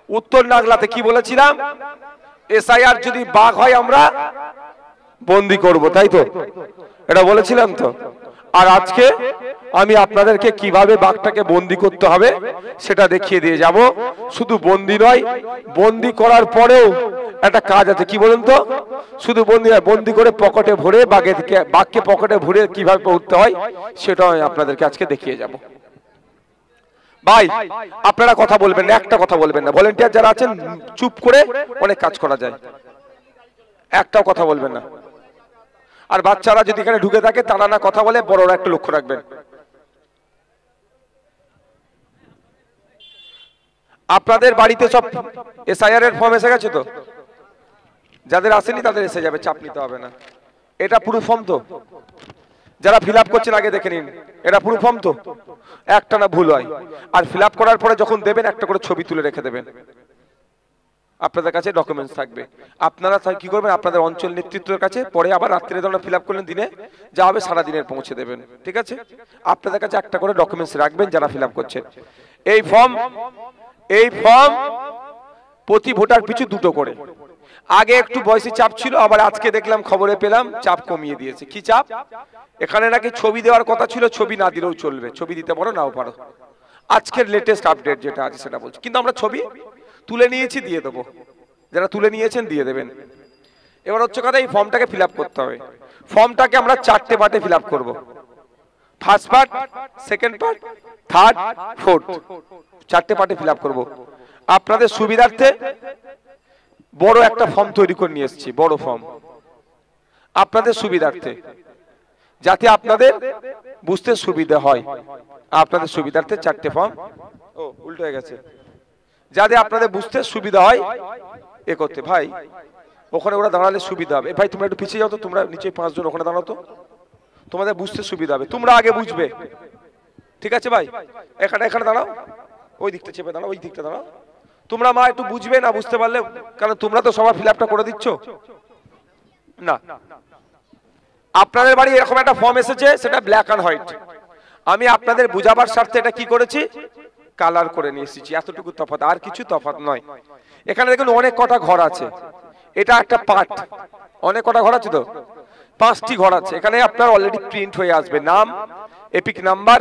উত্তর নাগলাতে কি বলেছিলাম, এসআইআর যদি বাঘ হয় আমরা বন্দি করব, তাই তো? এটা বলেছিলাম তো। আর আজকে আমি আপনাদেরকে কিভাবে বাঘটাকে বন্দি করতে হবে সেটা দেখিয়ে দিয়ে যাব। শুধু বন্দি নয়, বন্দি করার পরেও একটা কাজ আছে, কি বলুন তো? শুধু বন্দি নয়, বন্দি করে পকেটে ভরে বাঘকে পকেটে ভরে কিভাবে পড়তে হয় সেটাও আমি আপনাদেরকে আজকে দেখিয়ে যাব। ভাই আপনারা কথা বলবেন না, একটা কথা বলবেন না, ভলেন্টিয়ার যারা আছেন চুপ করে অনেক কাজ করা যায়, একটাও কথা বলবেন না। আর বাচ্চারা যদি এখানে ঢুকে থাকে তারা না কথা বলে, বড়রা একটু লক্ষ্য রাখবেন। আপনাদের বাড়িতে সব এসআইআর এর ফর্ম এসে গেছে তো? যাদের আসেনি তাদের এসে যাবে, চাপ নিতে হবে না। এটা পুরো ফর্ম তো? যারা ফিল আপ করছেন আগে দেখে নিন, এটা পুরো ফর্ম তো? একটা না ভুল হয়। আর ফিল আপ করার পরে যখন দেবেন একটা করে ছবি তুলে রেখে দেবেন, আপনাদের কাছে ডকুমেন্টস থাকবে। আপনারা কি করবেন, আপনাদের অঞ্চল নেতৃত্বের কাছে পরে আবার রাত্রে যখন ফিল আপ করলেন দিনে যা হবে সারা দিনের পৌঁছে দেবেন, ঠিক আছে? আপনাদের কাছে একটা করে ডকুমেন্টস রাখবেন যারা ফিল আপ করছেন। এই ফর্ম প্রতি ভোটার পিছু 2টো করে। আগে একটু বয়সী চাপ ছিল, আবার আজকে দেখলাম খবরে পেলাম চাপ কমিয়ে দিয়েছে। কি চাপ? এখানে নাকি ছবি দেওয়ার কথা ছিল, ছবি না দিলেও চলবে, ছবি দিতে পারো নাও পারো। আজকের লেটেস্ট আপডেট যেটা আছে সেটা বলছি, কিন্তু আমরা ছবি তুলে নিয়েছি, দিয়ে দেবো, যারা তুলে নিয়েছেন দিয়ে দেবেন। এবার হচ্ছে কথা, এই ফর্মটাকে ফিল আপ করতে হবে। ফর্মটাকে আমরা 4টে পার্টে ফিল আপ করবো। First part, second part, third, fourth, 4টে পার্টে ফিল আপ করবো। আপনাদের সুবিধার্থে বড় একটা ফর্ম তৈরি করে নিয়ে এসেছি, বড় ফর্ম আপনাদের সুবিধার্থে, যাতে আপনাদের বুঝতে সুবিধা হয়। আপনাদের সুবিধার্থে 4টে ফর্ম, ও উল্টো হয়ে গেছে, যাতে আপনাদের বুঝতে সুবিধা হয় এ করতে। ভাই ওখানে ওরা দাঁড়ালে সুবিধা হবে। ভাই তোমরা একটু পিছিয়ে যাও তো, তোমরা নিচে 5 জন ওখানে দাঁড়াও তো, তোমাদের বুঝতে সুবিধা হবে, তোমরা আগে বুঝবে, ঠিক আছে ভাই? এখানে দাঁড়াও, ওই দিকটা চেপে দাঁড়াও, ওই দিকটা দাঁড়াও। তোমরা মা একটু বুঝবে না, বুঝতে পারলে, কারণ তোমরা তো সবার ফিল আপটা করে দিচ্ছ না। আপনাদের বাড়ি এরকম একটা ফর্ম এসেছে, সেটা ব্ল্যাক অ্যান্ড হোয়াইট। আমি আপনাদের বুঝাবার স্বার্থে এটা কি করেছি, কালার করে নিয়ে এসেছি, এতটুকু তফাৎ, আর কিছু তফাৎ নয়। এখানে দেখুন অনেক কটা ঘর আছে, এটা একটা পার্ট। অনেক কটা ঘর আছে তো? 5টি ঘর আছে। এখানে আপনার অলরেডি প্রিন্ট হয়ে আসবে, নাম, এপিক নাম্বার,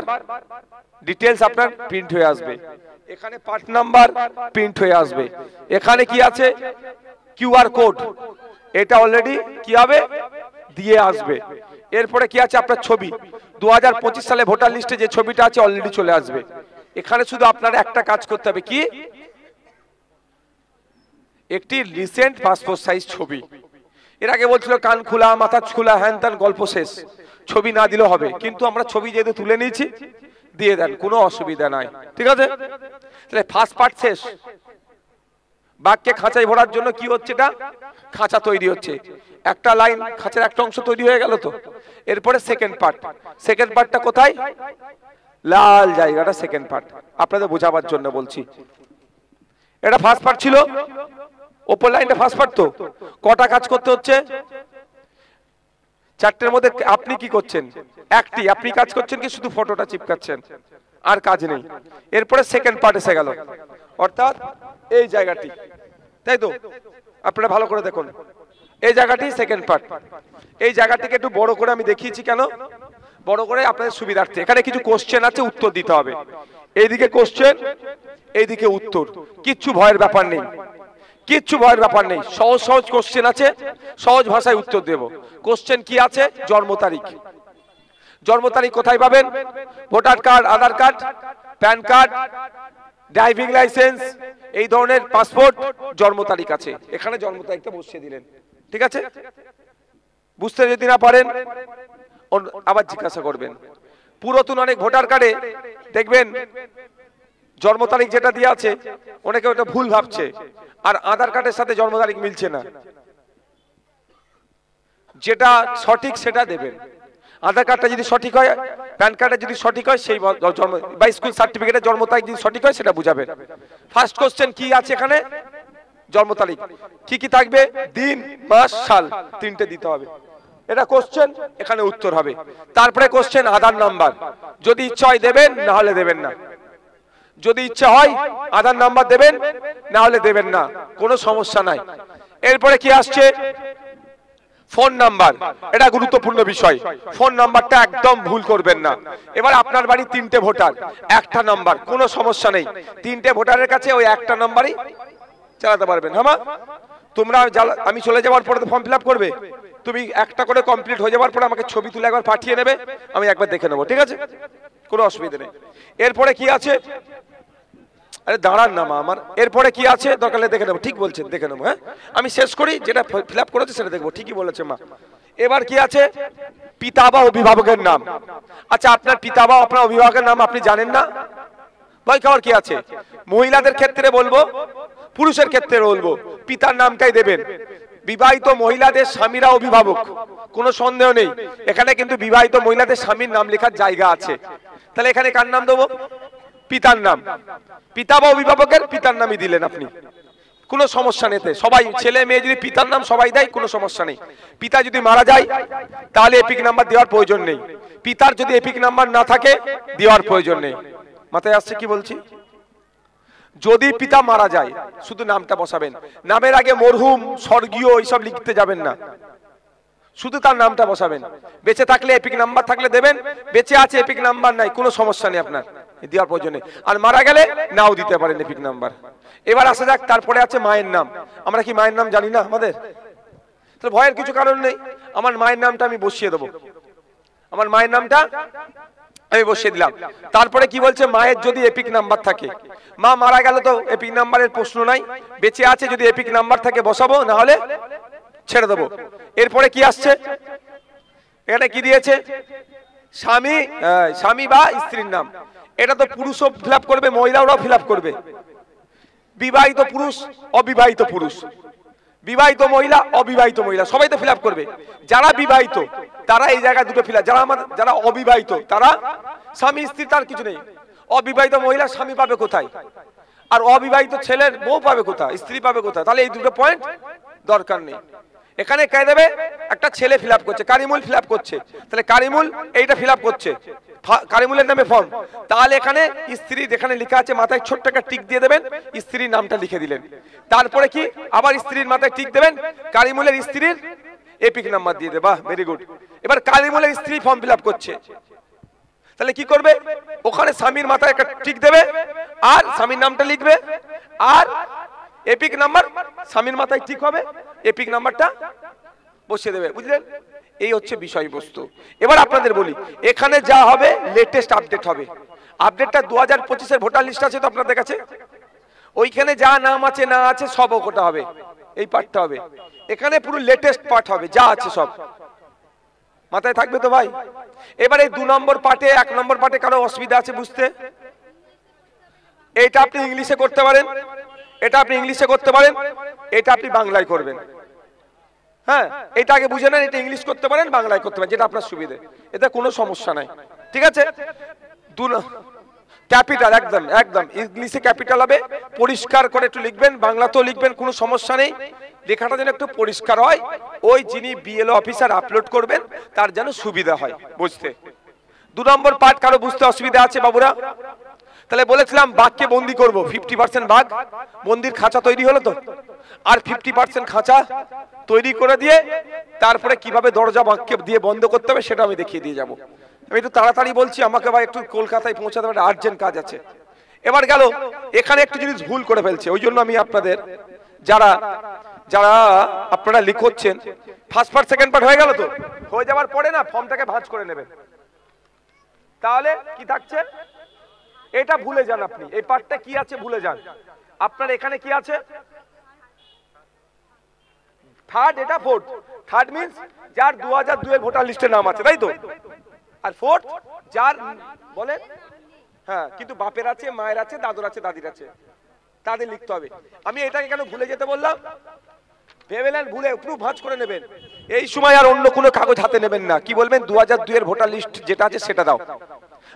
ডিটেলস আপনার প্রিন্ট হয়ে আসবে। এখানে পার্ট নাম্বার প্রিন্ট হয়ে আসবে। এখানে কি আছে, কিউআর কোড, এটা অলরেডি কি হবে, দিয়ে আসবে। এরপরে কি আছে, আপনার ছবি, 2025 সালে ভোটার লিস্টে যে ছবিটা আছে অলরেডি চলে আসবে। এখানে শুধু আপনার একটা কাজ করতে হবে, কি, একটি রিসেন্ট পাসপোর্ট সাইজ ছবি। এর আগে বলছিল কান খোলা, মাথা খোলা, হ্যান ত্যান, গল্প শেষ, ছবি না দিলেও হবে। কিন্তু আমরা ছবি যেহেতু তুলে নিয়েছি, দিয়ে দেন, কোনো অসুবিধা নাই, ঠিক আছে? তাহলে ফার্স্ট পার্ট শেষ। বাঘকে খাঁচায় ভরার জন্য কি হচ্ছে, এটা খাঁচা তৈরি হচ্ছে, একটা লাইন খাঁচার একটা অংশ তৈরি হয়ে গেল তো। এরপরে সেকেন্ড পার্টটা কোথায়, লাল জায়গাটা সেকেন্ড পার্ট, আপনাদের বোঝাবার জন্য বলছি। এটা ফার্স্ট পার্ট ছিল, ওপর লাইনটা ফার্স্ট পার্ট। তো কটা কাজ করতে হচ্ছে, 4টের মধ্যে আপনি কি করছেন, একটি আপনি কাজ করছেন কি, শুধু ফটোটা চিপকাচ্ছেন, আর কাজ নেই। এরপরে সেকেন্ড পার্ট এসে গেল, অর্থাৎ এই জায়গাটি, তাই তো? আপনারা ভালো করে দেখুন, এই জায়গাটি সেকেন্ড পার্ট। এই জায়গাটিকে একটু বড় করে আমি দেখিয়েছি, কেন বড় করে, আপনাদের সুবিধার্থে। এখানে কিছু কোশ্চেন আছে, উত্তর দিতে হবে। এইদিকে কোশ্চেন, এইদিকে উত্তর, কিচ্ছু ভয়ের ব্যাপার নেই, কিচ্ছু ভয়ের ব্যাপার নেই। সহজ সহজ কোশ্চেন আছে, সহজ ভাষায় উত্তর দেব। কোশ্চেন কি আছে, জন্ম তারিখ। জন্ম তারিখ কোথায় পাবেন, voter card, Aadhaar card, PAN card, driving licence, এই ধরনের পাসপোর্ট, জন্ম তারিখ আছে। এখানে জন্ম তারিখটা বসিয়ে দিলেন, ঠিক আছে? বুঝতে যদি না পারেন আবার জিজ্ঞাসা করবেন। পুরাতন অনেক ভোটার কার্ডে দেখবেন জন্ম তারিখ যেটা দিয়ে আছে, অনেকে ওটা ভুল ভাবছে, আর আধার কার্ডের সাথে জন্ম তারিখ মিলছে না। যেটা সঠিক সেটা দেবেন। আধার কার্ডটা যদি সঠিক হয়, প্যান কার্ডে যদি সঠিক হয়, সেই জন্ম বা স্কুল সার্টিফিকেটের জন্ম তারিখ যদি সঠিক হয় সেটা বুঝাবেন। ফার্স্ট কোশ্চেন কি আছে এখানে, জন্ম তারিখ। কি কি থাকবে, দিন, মাস, সাল, 3টে দিতে হবে। এটা কোশ্চেন, এখানে উত্তর হবে। তারপরে কোশ্চেন আধার নাম্বার, যদি ইচ্ছা হয় দেবেন, না হলে দেবেন না। যদি ইচ্ছা হয় আধার নাম্বার দেবেন, না হলে দেবেন না, কোনো সমস্যা নাই। এরপরে কি আসছে? Phone number. এটা গুরুত্বপূর্ণ বিষয়, ফোন নাম্বারটা একদম ভুল করবেন না। এবার আপনার বাড়ি 3টে ভোটার, একটা নাম্বার, কোনো সমস্যা নেই। 3টে ভোটারের কাছে ওই একটা নাম্বারই চালাতে পারবেন। হ্যাঁ, তোমরা আমি চলে যাওয়ার পরে তো ফর্ম ফিল আপ করবে, তুমি একটা করে কমপ্লিট হয়ে যাওয়ার পরে আমাকে ছবি তুলে একবার পাঠিয়ে নেবে, আমি একবার দেখে নেবো, ঠিক আছে? কোনো অসুবিধা নেই। এরপরে কি আছে? আরে দাঁড়ান না মা আমার, এরপরে কি আছে দরকার হলে দেখে নেবো। ঠিক বলছেন, দেখে নেবো। হ্যাঁ, আমি শেষ করি, যেটা ফিল আপ করেছে সেটা দেখবো। ঠিকই বলেছে মা। এবার কি আছে? পিতা বা অভিভাবকের নাম। আচ্ছা, আপনার পিতা বা আপনার অভিভাবকের নাম আপনি জানেন না? ভয় খাওয়ার কি আছে? মহিলাদের ক্ষেত্রে বলবো, পুরুষের ক্ষেত্রে বলবো, পিতার নামটাই দেবেন। বিবাহিত মহিলাদের স্বামীরা অভিভাবক, কোনো সন্দেহ নেই। এখানে কিন্তু বিবাহিত মহিলাদের স্বামীর নাম লেখার জায়গা আছে। তাহলে এখানে কার নাম দেবো? পিতার নাম। পিতা বা অভিভাবকের পিতার নামই দিলেন আপনি, কোনো সমস্যা নেই। সবাই ছেলে মেয়ে যদি পিতার নাম সবাই দেয়, কোনো সমস্যা নেই। পিতা যদি মারা যায় তাহলে এপিক নাম্বার দেওয়ার প্রয়োজন নেই। পিতার যদি এপিক নাম্বার না থাকে দেওয়ার প্রয়োজন নেই। মাথায় আসছে কি বলছি? যদি পিতা মারা যায় শুধু নামটা বসাবেন, নামের আগে মরহুম, স্বর্গীয় এইসব লিখতে যাবেন না, শুধু তার নামটা বসাবেন। বেঁচে থাকলে এপিক নাম্বার থাকলে দেবেন, বেঁচে আছে এপিক নাম্বার নাই, কোনো সমস্যা নেই, আপনার দেওয়ার প্রয়োজন নেই। আর মারা গেলে নাও দিতে পারেন এপিক নাম্বার। এবার আসা যাক, তারপরে আছে মায়ের নাম। আমরা কি মায়ের নাম জানি না আমাদের? তাহলে ভয়ের কিছু কারণ নেই, আমার মায়ের নামটা আমি বসিয়ে দেবো। আমার মায়ের নামটা আমি বসিয়ে দিলাম। তারপরে কি বলছে? মায়ের যদি এপিক নাম্বার থাকে, মা মারা গেল তো এপিক নাম্বারের প্রশ্ন নাই, বেঁচে আছে যদি এপিক নাম্বার থাকে বসাবো, না হলে ছেড়ে দেবো। এরপরে কি আসছে? এখানে কি দিয়েছে? স্বামী, স্বামী বা স্ত্রীর নাম। এটা তো পুরুষও ফিল আপ করবে, মহিলারাও ফিল আপ করবে। বিবাহিত পুরুষ, অবিবাহিত পুরুষ, বিবাহিত মহিলা, অবিবাহিত মহিলা, সবাই তো ফিল আপ করবে। যারা বিবাহিত তারা এই জায়গায় দুটো ফিল আপ, যারা অবিবাহিত তারা স্বামী স্ত্রী, তার কিছু নেই। অবিবাহিত মহিলা স্বামী পাবে কোথায়? আর অবিবাহিত ছেলের বউ পাবে কোথায়? স্ত্রী পাবে কোথায়? তাহলে এই দুটো পয়েন্ট দরকার নেই। এখানে কে দেবে? একটা ছেলে ফিল আপ করছে, কারিমুল ফিল আপ করছে, তাহলে কারিমুল এইটা ফিল আপ করছে, কারিমুলের নামে ফর্ম। তাহলে এখানে স্ত্রী যেখানে লেখা আছে মাথায় ছোট্ট একটা টিক দিয়ে দেবেন, স্ত্রীর নামটা লিখে দিলেন। তারপরে কি আবার স্ত্রীর মাথায় টিক দেবেন, কারিমুলের স্ত্রীর এপিক নাম্বার দিয়ে দেবে। বাহ, ভেরি গুড। এবার কারিমুলের স্ত্রী ফর্ম ফিল আপ করছে, তাহলে কি করবে? ওখানে স্বামীর মাথায় একটা টিক দেবে আর স্বামীর নামটা লিখবে, আর এপিক নাম্বার স্বামীর মাথায় ঠিক হবে, এপিক নাম্বারটা বসিয়ে দেবে। বুঝলেন? এই হচ্ছে বিষয়বস্তু। এবার আপনাদের বলি, এখানে যা হবে লেটেস্ট আপডেট হবে। আপডেটটা 2025-এর ভোটার লিস্ট আছে তো আপনাদের কাছে, ওইখানে যা নাম আছে না আছে সব ওটা হবে, এই পার্টটা হবে। এখানে পুরো লেটেস্ট পার্ট হবে, যা আছে সব মাথায় থাকবে তো ভাই? এবার এই 2 নম্বর পার্টে, 1 নম্বর পার্টে কারো অসুবিধা আছে বুঝতে? এটা আপনি ইংলিশে করতে পারেন, এটা আপনি ইংলিশে করতে পারেন, এটা আপনি বাংলায় করবেন। হ্যাঁ, এটা আগে বুঝে নেন, এটা ইংলিশ করতে পারেন, বাংলায় করতে পারেন, যেটা আপনার সুবিধে, এতে কোনো সমস্যা নাই, ঠিক আছে? ক্যাপিটাল একদম একদম ইংলিশে ক্যাপিটাল হবে, পরিষ্কার করে একটু লিখবেন, বাংলাতেও লিখবেন, কোনো সমস্যা নেই। লেখাটা যেন একটু পরিষ্কার হয়, ওই যিনি বিএলও অফিসার আপলোড করবেন তার যেন সুবিধা হয় বুঝতে। 2 নম্বর পার্ট কারো বুঝতে অসুবিধা আছে বাবুরা? তাহলে বলেছিলাম বাঘকে বন্দি করব, 50% বাঘ বন্দির খাঁচা তৈরি হলো তো, আর 50% খাঁচা তৈরি করে দিয়ে তারপরে কিভাবে দরজা বাঘকে দিয়ে বন্ধ করতে হবে সেটা আমি দেখিয়ে দিয়ে যাব। আমি একটু তাড়াতাড়ি বলছি, আমাকে ভাই একটু কলকাতায় পৌঁছাতে হবে, আর্জেন্ট কাজ আছে। এবার গেল, এখানে একটু জিনিস ভুল করে ফেলছে, ওই জন্য আমি আপনাদের যারা যারা আপনারা লিখছেন, ফার্স্ট পার্ট সেকেন্ড পার্ট হয়ে গেল তো, হয়ে যাওয়ার পরে না ফর্মটাকে ভাঁজ করে নেবেন, তাহলে কি থাকছে এটা ভুলে যান আপনি, এই পার্টটা কি আছে ভুলে যান। আপনার এখানে কি আছে? থার্ড, এটা ফোর্থ। থার্ড মিন্স যার 2002 এর ভোটার লিস্টে নাম আছে, তাই তো? আর ফোর্থ যার বলেন, হ্যাঁ, কিন্তু বাপের আছে, মায়ের আছে, দাদুর আছে, দাদির আছে, তাদের লিখতে হবে। আমি এটাকে কেন ভুলে যেতে বললাম? ভেবেলেন ভুলে পুরো ভাঁজ করে নেবেন, এই সময় আর অন্য কোনো কাগজ হাতে নেবেন না। কি বলবেন? 2002 এর ভোটার লিস্ট যেটা আছে সেটা দাও,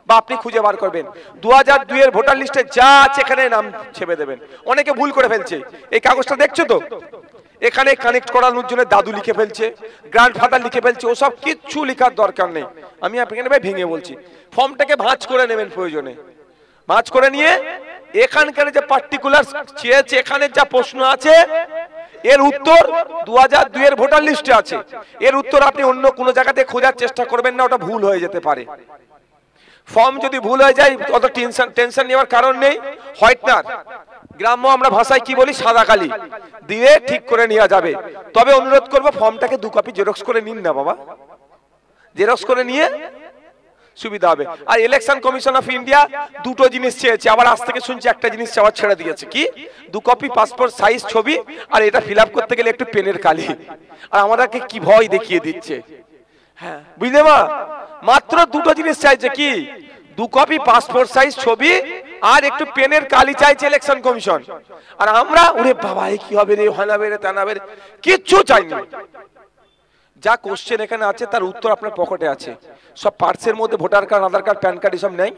বা আপনি খুঁজে বার করবেন 2002 এর ভোটার লিস্টে যা আছে এখানে নাম ছেপে দেবেন। অনেকে ভুল করে ফেলছে, এই কাগজটা দেখছো তো, এখানে কানেক্ট করানোর জন্য দাদু লিখে ফেলছে, গ্র্যান্ডফাদার লিখে ফেলছে, ওসব কিচ্ছু লেখার দরকার নেই। আমি আপনাকে ভেঙে বলছি, ফর্মটাকে ভাঁজ করে নেবেন প্রয়োজনে, ভাঁজ করে নিয়ে এখানকার যে পার্টিকুলার চেয়েছে, এখানে যা প্রশ্ন আছে এর উত্তর 2002 এর ভোটার লিস্টে আছে। এর উত্তর আপনি অন্য কোনো জায়গাতে খোঁজার চেষ্টা করবেন না, ওটা ভুল হয়ে যেতে পারে। ফর্ম যদি ভুল হয়ে যায় অত টেনশন নেওয়ার কারণ নেই। হোয়াইটনার, গ্রাম্য আমরা ভাষায় কি বলি, সাদা কালি দিয়ে ঠিক করে নেওয়া যাবে। তবে অনুরোধ করবো ফর্মটাকে 2 কপি জেরক্স করে নিন না বাবা, জেরক্স করে নিয়ে সুবিধা হবে। আর ইলেকশন কমিশন অফ ইন্ডিয়া দুটো জিনিস চেয়েছে, আবার আজ থেকে শুনছি একটা জিনিস চাওয়া ছেড়ে দিয়েছে, কি 2 কপি পাসপোর্ট সাইজ ছবি, আর এটা ফিল আপ করতে গেলে একটু পেনের কালি। আর আমাদেরকে কি ভয় দেখিয়ে দিচ্ছে, হ্যাঁ বুঝলে মা, মাত্র দুটো জিনিস চাইছে, কি 2 কপি পাসপোর্ট সাইজ ছবি আর একটু পেনের কালি চাইছে ইলেকশন কমিশন। আর আমরা ওরে বাবা কি হবে রে, হানাবে রে, তানাবে রে, কিচ্ছু চাইনি। যা কোশ্চেন এখানে আছে তার উত্তর আপনার পকেটে আছে। সব পার্টসের মধ্যে voter card, Aadhaar card, PAN card এসব নেই,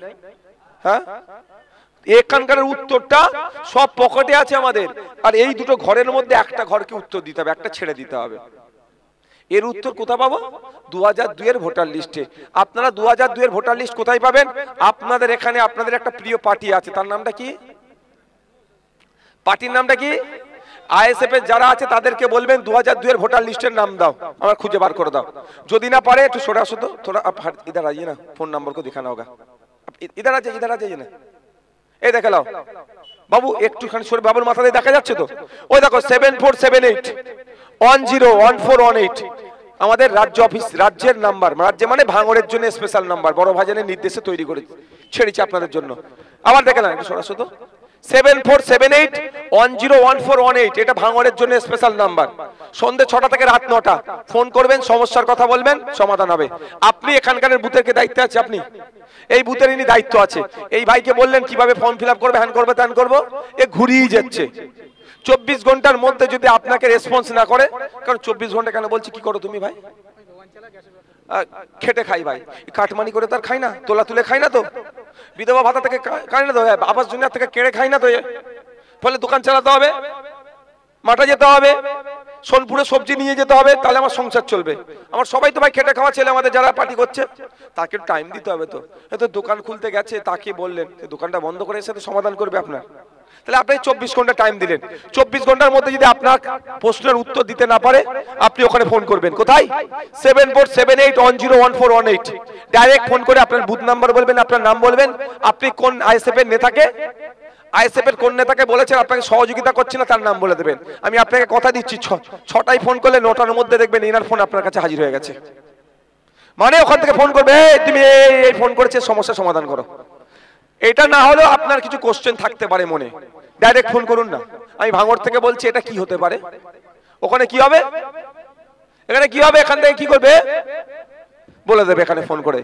হ্যাঁ এখানকার উত্তরটা সব পকেটে আছে আমাদের। আর এই দুটো ঘরের মধ্যে একটা ঘরকে উত্তর দিতে হবে, একটা ছেড়ে দিতে হবে। এর উত্তর কোথায় পাবো? 2002 এর ভোটার লিস্টে। আপনারা 2002 এর ভোটার লিস্ট কোথায় পাবেন? আপনাদের এখানে আপনাদের একটা প্রিয় পার্টি আছে, তার নামটা কি? পার্টির নামটা কি? আইএসএফ এর যারা আছে তাদেরকে বলবেন 2002 এর ভোটার লিস্টের নাম দাও, আমার খুঁজে বার করে দাও। যদি না পারে একটু সরে আসো তো, थोड़ा आप इधर आइए ना, फोन नंबर को दिखाना होगा, इधर आ जाइए ना, এই দেখে নাও বাবু, একটুখানি সরে, বাবুর মাথায় দেখা যাচ্ছে তো, ওই দেখো 7478101418 আমাদের রাজ্য অফিস, রাজ্যের নাম্বার, রাজ্যে মানে ভাঙড়ের জন্য স্পেশাল নাম্বার, বড় ভাইজানের নির্দেশে তৈরি করে ছেড়েছি আপনাদের জন্য। আবার দেখে না, একটু সরে আসো তো, 7478101418 এটা ভাঙড়ের জন্য স্পেশাল নাম্বার। সন্ধ্যে 6টা থেকে রাত 9টা ফোন করবেন, সমস্যার কথা বলবেন, সমাধান হবে। আপনি এখানকার বুথের কে দায়িত্ব আছে, আপনি এই বুথের ইনি দায়িত্ব আছে। এই ভাইকে বললেন কিভাবে ফর্ম ফিল আপ করবে, হ্যান করবে, ত্যান করবো, এ ঘুরিয়ে যাচ্ছে। 24 ঘন্টার মধ্যে যদি আপনাকে রেসপন্স না করে, কারণ 24 ঘন্টা কেন বলছি, কি করো তুমি ভাই? খেটে খাই ভাই, কাটমানি করে তার খাই না, তোলা তুলে খাই না তো, বিধবা ভাতা থেকে খাই না তো, আবাস যোজনা থেকে কেড়ে খাই না তো, ফলে দোকান চালাতে হবে, মাঠে যেতে হবে, সোনপুরে সবজি নিয়ে যেতে হবে, তাহলে আমার সংসার চলবে। আমার সবাই তো ভাই খেটে খাওয়া ছেলে, আমাদের যারা পার্টি করছে তাকে টাইম দিতে হবে। তো হয়তো দোকান খুলতে গেছে, তাকে বললেন দোকানটা বন্ধ করে এসে তো সমাধান করবে আপনার, তাহলে আপনি 24 ঘন্টা টাইম দিলেন। 24 ঘন্টার মধ্যে যদি আপনার প্রশ্নের উত্তর দিতে না পারে, আপনি ওখানে ফোন করবেন, কোথায়? 7478101418 ডাইরেক্ট ফোন করে আপনার বুথ নাম্বার বলবেন, আপনার নাম বলবেন, আপনি কোন আইএসএফ এর নেতাকে, আইএসএফ এর কোন নেতাকে বলেছেন আপনাকে সহযোগিতা করছে না, তার নাম বলে দেবেন। আমি আপনাকে কথা দিচ্ছি, 6টায় ফোন করলে 9টার মধ্যে দেখবেন এনার ফোন আপনার কাছে হাজির হয়ে গেছে। মানে ওখান থেকে ফোন করবে, তুমি এই ফোন করেছে, সমস্যা সমাধান করো। এটা না হলেও আপনার কিছু কোশ্চেন থাকতে পারে মনে, ডাইরেক্ট ফোন করুন না। আমি ভাঙড় থেকে বলছি, এটা কি হতে পারে, ওখানে কি হবে, এখানে কি হবে, এখান থেকে কি করবে বলে দেবে, এখানে ফোন করে।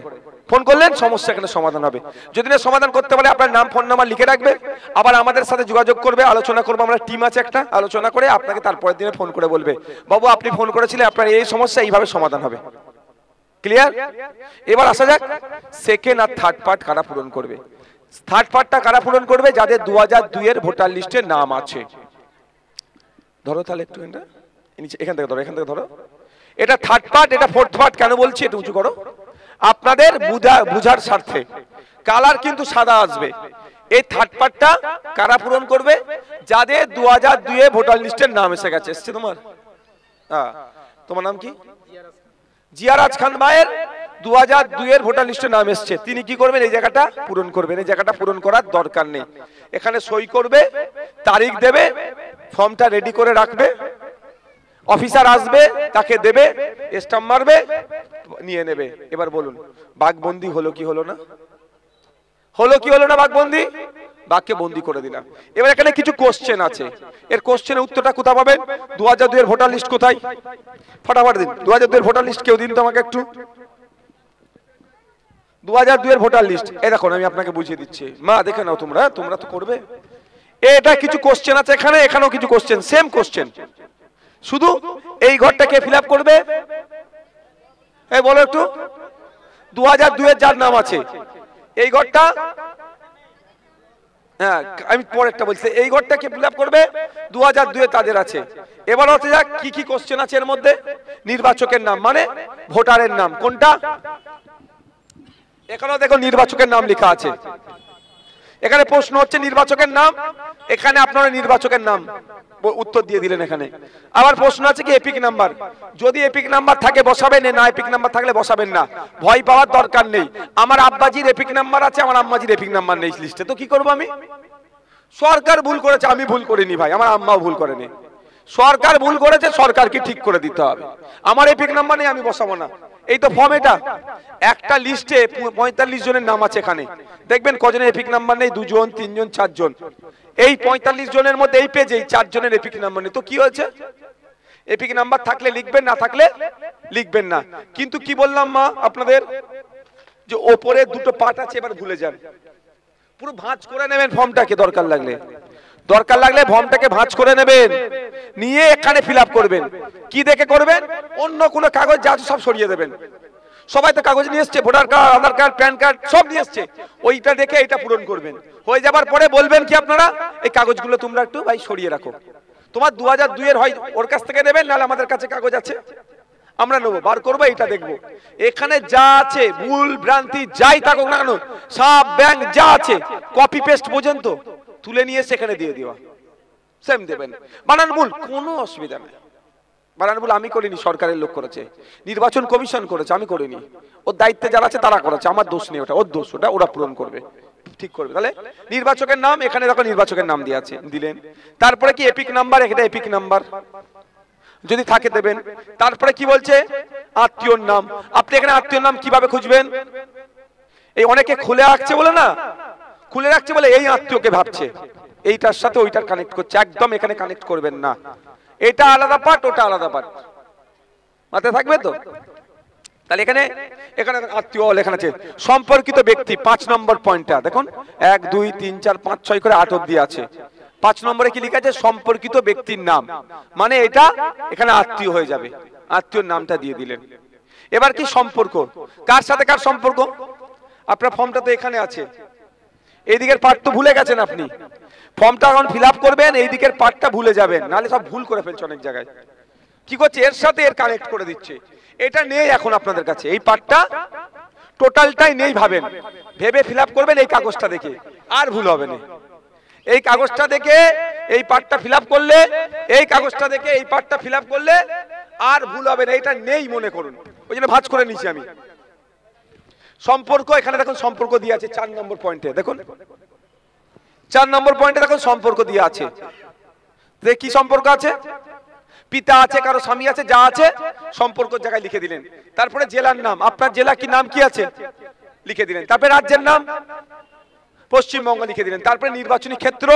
ফোন করলেন, সমস্যা এখানে সমাধান হবে। যদি না সমাধান করতে পারে, আপনার নাম ফোন নাম্বার লিখে রাখবে, আবার আমাদের সাথে যোগাযোগ করবে, আলোচনা করবো, আমরা টিম আছে একটা, আলোচনা করে আপনাকে তারপরের দিনে ফোন করে বলবে, বাবু আপনি ফোন করেছিলেন, আপনার এই সমস্যা এইভাবে সমাধান হবে। ক্লিয়ার? এবার আসা যাক সেকেন্ড আর থার্ড পার্ট কারা পূরণ করবে। থার্ড পার্টটা কারা পূরণ করবে? যাদের 2002 এর ভোটার লিস্টে নাম আছে। ধরো তাহলে একটু এখান থেকে ধরো, এখান থেকে ধরো। এটা থার্ড পার্ট, এটা ফোর্থ পার্ট কেন বলছি, একটু উঁচু করো, আপনাদের বুঝার স্বার্থে। কালার কিন্তু সাদা আসবে। এই থার্ড পার্টটা কারা পূরণ করবে? যাদের 2002 এ ভোটার লিস্টের নাম এসে গেছে। এসছে তোমার? হ্যাঁ, তোমার নাম কি? জিয়ারাজ খান ভাইয়ের 2002 এর ভোটার লিস্টে নাম এসছে। তিনি কি করবেন? এই জায়গাটা পূরণ করবেন। এই জায়গাটা পূরণ করার দরকার নেই, এখানে সই করবে, তারিখ দেবে, ফর্মটা রেডি করে রাখবে, অফিসার আসবে, তাকে দেবে, স্টাম্প মারবে, নিয়ে নেবে। এবার বলুন, বাঘবন্দি হলো কি হলো না? হলো কি হলো না বাঘবন্দি? বাঘকে বন্দি করে দিলাম। এবার এখানে কিছু কোশ্চেন আছে, এর কোশ্চেনের উত্তরটা কোথায় পাবেন? 2002 এর ভোটার লিস্ট কোথায়? ফটাফট দিন 2002 এর ভোটার লিস্ট, কেউ দিন তো আমাকে একটু। 2002 এর ভোটার লিস্ট, এই দেখুন আমি আপনাকে বুঝিয়ে দিচ্ছি, মা দেখে নাও, তোমরা তো করবে। এটা কিছু কোশ্চেন আছে এখানে, এখানেও কিছু কোশ্চেন, সেম কোশ্চেন, শুধু এই ঘরটাকে ফিল আপ করবে। এই বলো একটু, 2002 এর যার নাম আছে এই ঘরটা, হ্যাঁ আমি পরেরটা বলছি, এই ঘরটাকে ফিল আপ করবে, 2002 এ তাদের আছে। এবার হচ্ছে যাক কি কি কোশ্চেন আছে এর মধ্যে। নির্বাচকের নাম মানে ভোটারের নাম কোনটা? এখানেও দেখো নির্বাচকের নাম লেখা আছে। এখানে প্রশ্ন হচ্ছে নির্বাচকের নাম, এখানে আপনারা নির্বাচকের নাম উত্তর দিয়ে দিলেন। এখানে আবার প্রশ্ন আছে কি এপিক নাম্বার, যদি এপিক নাম্বার থাকে বসাবেন, না এপিক নাম্বার থাকলে বসাবেন না। ভয় পাওয়ার দরকার নেই। আমার আব্বাজির এপিক নাম্বার আছে, আমার আম্মাজির এপিক নাম্বার নেই লিস্টে, তো কি করবো আমি? সরকার ভুল করেছে, আমি ভুল করিনি ভাই, আমার আম্মাও ভুল করেনি। সরকার ভুল করেছে, সরকারকে ঠিক করে দিতে হবে। আমার এপিক নাম্বার নেই, আমি বসাবো না। এই তো ফর্ম। এটা একটা লিস্টে 45 জনের নাম আছে। এখানে দেখবেন কজনের এপিক নাম্বার নেই, 2 জন 3 জন 4 জন। এই 45 জনের মধ্যে এই পেজে 4 জনের এপিক নাম্বার নেই, তো কি হয়েছে? এপিক নাম্বার থাকলে লিখবেন, না থাকলে লিখবেন না। কিন্তু কি বললাম মা আপনাদের, যে ওপরে দুটো পার্ট আছে, এবার ভুলে যান, পুরো ভাঁজ করে নেবেন ফর্মটাকে। দরকার লাগলে ফর্মটাকে ভাঁজ করে নেবেন, নিয়ে এখানে ফিল আপ করবেন। কি দেখে করবেন? অন্য কোনো কাগজ যা আছে সব সরিয়ে দেবেন। সবাই তো কাগজ নিয়ে এসছে, voter card, Aadhaar card, PAN card সব নিয়ে এসছে, ওইটা দেখে এটা পূরণ করবেন। হয়ে যাবার পরে বলবেন কি আপনারা, এই কাগজগুলো তোমরা একটু ভাই সরিয়ে রাখো। তোমার 2002 এর হয় ওর কাছ থেকে নেবেন, নাহলে আমাদের কাছে কাগজ আছে, আমরা নেবো, বার করবো, এটা দেখবো। এখানে যা আছে ভুল ভ্রান্তি যাই থাকুক না কেন, সব ব্যাংক যা আছে কপি পেস্ট পর্যন্ত তুলে নিয়ে সেখানে দিয়ে দেওয়া, সেম দেবেন। বানান ভুল কোনো অসুবিধা নেই। বানান ভুল আমি করিনি, সরকারের লোক করেছে, নির্বাচন কমিশন করেছে, আমি করিনি। ওর দায়িত্বে যারা আছে তারা করেছে, আমার দোষ নেই, ওটা ওর দোষ, ওটা ওরা পূরণ করবে, ঠিক করবে। তাহলে নির্বাচকের নাম, এখানে দেখো নির্বাচকের নাম দিয়ে আছে, দিলেন। তারপরে কি এপিক নাম্বার, এটা এপিক নাম্বার যদি থাকে দেবেন। তারপরে কি বলছে, আত্মীয়র নাম। আপনি এখানে আত্মীয়র নাম কিভাবে খুঁজবেন? এই অনেকে খুলে রাখছে বলে না, খুলে রাখছে বলে এই আত্মীয়কে ভাবছে, এইটার সাথে ওইটার কানেক্ট করছে, একদম এখানে কানেক্ট করবেন না। এটা আলাদা পার্ট, ওটা আলাদা পার্ট, মাথায় থাকবে তো। তাহলে এখানে আত্মীয় লেখা আছে। সম্পর্কিত ব্যক্তি 5 নম্বর পয়েন্টটা দেখুন, 1 2 3 4 5 6 করে 8 অবধি আছে। 5 নম্বরে কি লেখা আছে? সম্পর্কিত ব্যক্তির নাম, মানে এটা এখানে আত্মীয় হয়ে যাবে, আত্মীয়র নামটা দিয়ে দিলেন। এবার কি সম্পর্ক, কার সাথে কার সম্পর্ক? আপনার ফর্মটা তো এখানে আছে, এই দিকের পার্ট তো ভুলে গেছেন আপনি। ফর্মটা যখন ফিল আপ করবেন এই দিকের পার্টটা ভুলে যাবেন, নাহলে সব ভুল করে ফেলছে অনেক জায়গায়। কি করছে, এর সাথে এর কানেক্ট করে দিচ্ছে, এটা নেই এখন আপনাদের কাছে, এই পার্টটা টোটালটাই নেই। ভাবেন, ভেবে ফিল আপ করবেন এই কাগজটা দেখে, আর ভুল হবে না। এই কাগজটা দেখে এই পার্টটা ফিল আপ করলে, এই কাগজটা দেখে এই পার্টটা ফিল আপ করলে আর ভুল হবে না, এটা নেই মনে করুন, ওই জন্য ভাঁজ করে নিয়েছি আমি। সম্পর্ক, এখানে দেখুন সম্পর্ক দিয়ে আছে 4 নম্বর পয়েন্টে, দেখুন 4 নম্বর পয়েন্টে দেখুন সম্পর্ক দিয়ে আছে। কি সম্পর্ক আছে? পিতা আছে, কারো স্বামী আছে, যা আছে সম্পর্ক জায়গায় লিখে দিলেন। তারপরে জেলার নাম, আপনার জেলা কি নাম কি আছে লিখে দিলেন। তারপরে রাজ্যের নাম পশ্চিমবঙ্গ লিখে দিলেন। তারপরে নির্বাচনী ক্ষেত্র,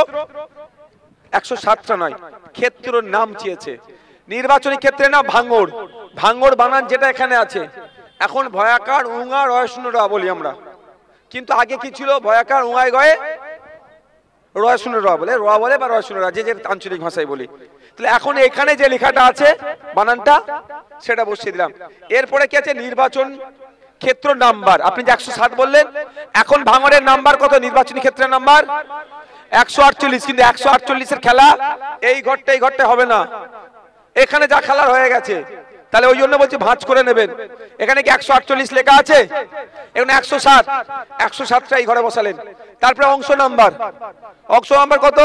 107টা নয়, ক্ষেত্রর নাম চেয়েছে। নির্বাচনী ক্ষেত্রের নাম ভাঙড়, ভাঙড় বানান যেটা এখানে আছে। এখন ভয়াকার উঙা রয়শূন্য র বলি আমরা, কিন্তু আগে কি ছিল? ভয়াকার উঙায় গয়ে রয়শূন্য র বলে, র বলে বা রয়শূন্য র, যে যে আঞ্চলিক ভাষায় বলি। তাহলে এখন এখানে যে লেখাটা আছে বানানটা সেটা বসিয়ে দিলাম। এরপরে কি আছে? নির্বাচন ক্ষেত্র নাম্বার, আপনি যে 107 বললেন, এখন ভাঙড়ের নাম্বার কত? নির্বাচনী ক্ষেত্রের নাম্বার 148, কিন্তু 148 এর খেলা এই ঘরটা হবে না, এখানে যা খেলার হয়ে গেছে। তাহলে ওই জন্য বলছি ভাঁজ করে নেবেন। এখানে কি 148 লেখা আছে? এখানে 107, 107টা এই ঘরে বসালেন। তারপরে অংশ নাম্বার, অংশ নাম্বার কত?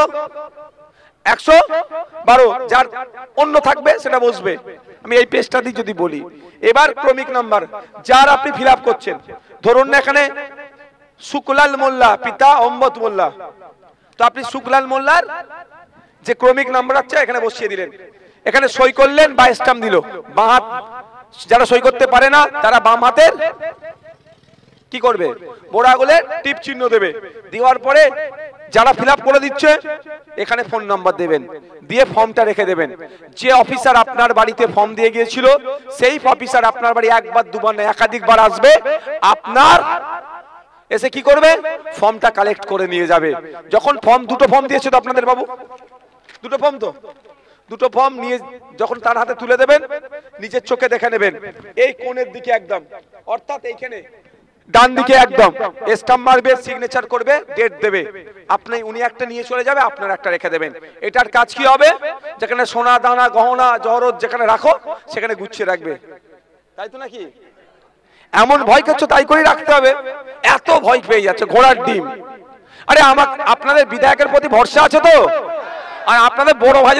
112, যার অন্য থাকবে সেটা বসবে। আমি এই পেজটা দিয়ে যদি বলি, এবার ক্রমিক নাম্বার, যার আপনি ফিল আপ করছেন। ধরুন না এখানে শুকলাল মোল্লা, পিতা অম্বত মোল্লা, তো আপনি শুকলাল মোল্লার যে ক্রমিক নাম্বার আছে এখানে বসিয়ে দিলেন। এখানে সই করলেন বা স্ট্যাম্প দিল, বাম হাত, যারা সই করতে পারে না তারা বাম হাতের কি করবে? বোড়া আঙুলে টিপ চিহ্ন দেবে। দেওয়ার পরে যারা ফিল আপ করে দিচ্ছে এখানে ফোন নাম্বার দেবেন, দিয়ে ফর্মটা রেখে দেবেন। যে অফিসার আপনার বাড়িতে ফর্ম দিয়ে গিয়েছিল সেই অফিসার আপনার বাড়ি একবার দুবার না একাধিকবার আসবে, আপনার এসে কি করবে? ফর্মটা কালেক্ট করে নিয়ে যাবে। যখন ফর্ম, দুটো ফর্ম দিয়েছে তো আপনাদের বাবু, দুটো ফর্ম, তো দুটো ফর্ম নিয়ে যখন তার হাতে তুলে দেবেন, নিজের চোখে দেখে নেবেন এই কোণের দিকে একদম, অর্থাৎ এইখানে ডান দিকে একদম স্ট্যাম্প মারবে, সিগনেচার করবে, ডেট দেবে। আপনি, উনি একটা নিয়ে চলে যাবে, আপনার একটা রেখে দেবেন। এটার কাজ কি হবে? যেখানে সোনা দানা গহনা জহরত যেখানে রাখো সেখানে গুছিয়ে রাখবে, তাই তো নাকি? এমন ভয় করছো, তাই করে রাখতে হবে। এত ভয় পেয়ে যাচ্ছে, ঘোড়ার ডিম। আরে আমার আপনাদের বিধায়কের প্রতি ভরসা আছে তো? আর আপনাদের বড় ভাই